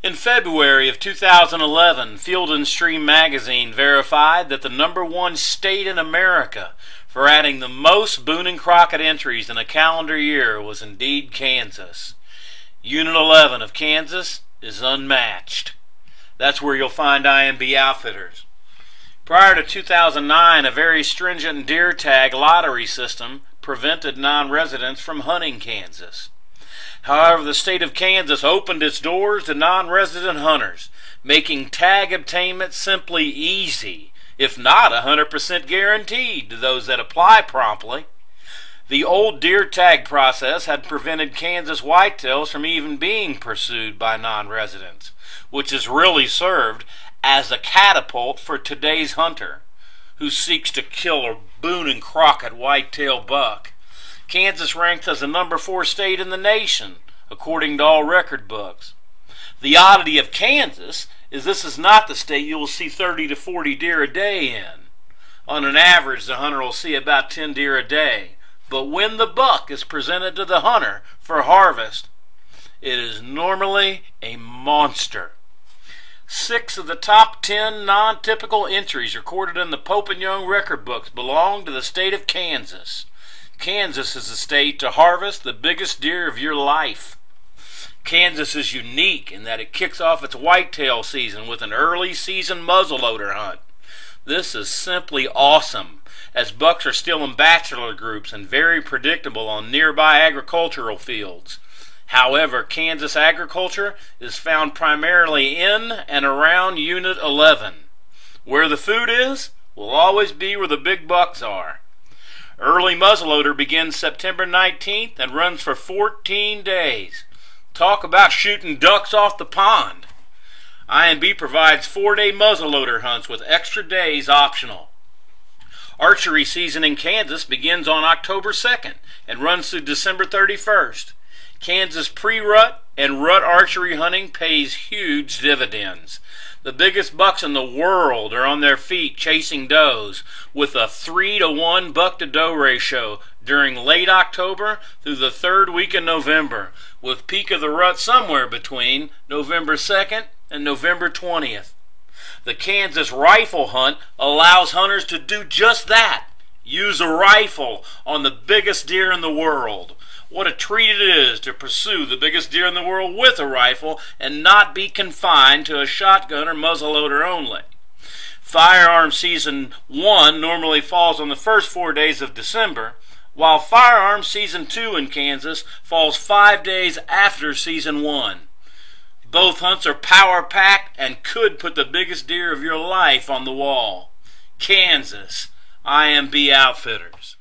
In February of 2011, Field & Stream magazine verified that the #1 state in America for adding the most Boone and Crockett entries in a calendar year was indeed Kansas. Unit 11 of Kansas is unmatched. That's where you'll find IMB Outfitters. Prior to 2009, a very stringent deer tag lottery system prevented non-residents from hunting Kansas. However, the state of Kansas opened its doors to non-resident hunters, making tag obtainment simply easy, if not 100% guaranteed to those that apply promptly. The old deer tag process had prevented Kansas whitetails from even being pursued by non-residents, which has really served as a catapult for today's hunter who seeks to kill a Boone and Crockett whitetail buck. Kansas ranks as the #4 state in the nation, according to all record books. The oddity of Kansas is this is not the state you will see 30 to 40 deer a day in. On an average, the hunter will see about 10 deer a day. But when the buck is presented to the hunter for harvest, it is normally a monster. 6 of the top 10 non-typical entries recorded in the Pope and Young record books belong to the state of Kansas. Kansas is the state to harvest the biggest deer of your life. Kansas is unique in that it kicks off its whitetail season with an early season muzzleloader hunt. This is simply awesome, as bucks are still in bachelor groups and very predictable on nearby agricultural fields. However, Kansas agriculture is found primarily in and around Unit 11. Where the food is will always be where the big bucks are. Early muzzleloader begins September 19th and runs for 14 days. Talk about shooting ducks off the pond. IMB provides 4-day muzzleloader hunts with extra days optional. Archery season in Kansas begins on October 2nd and runs through December 31st. Kansas pre-rut and rut archery hunting pays huge dividends. The biggest bucks in the world are on their feet chasing does with a 3-to-1 buck-to-doe ratio during late October through the 3rd week in November, with peak of the rut somewhere between November 2nd and November 20th. The Kansas rifle hunt allows hunters to do just that, use a rifle on the biggest deer in the world. What a treat it is to pursue the biggest deer in the world with a rifle and not be confined to a shotgun or muzzleloader only. Firearm Season 1 normally falls on the first 4 days of December, while Firearm Season 2 in Kansas falls 5 days after Season 1. Both hunts are power-packed and could put the biggest deer of your life on the wall. Kansas, IMB Outfitters.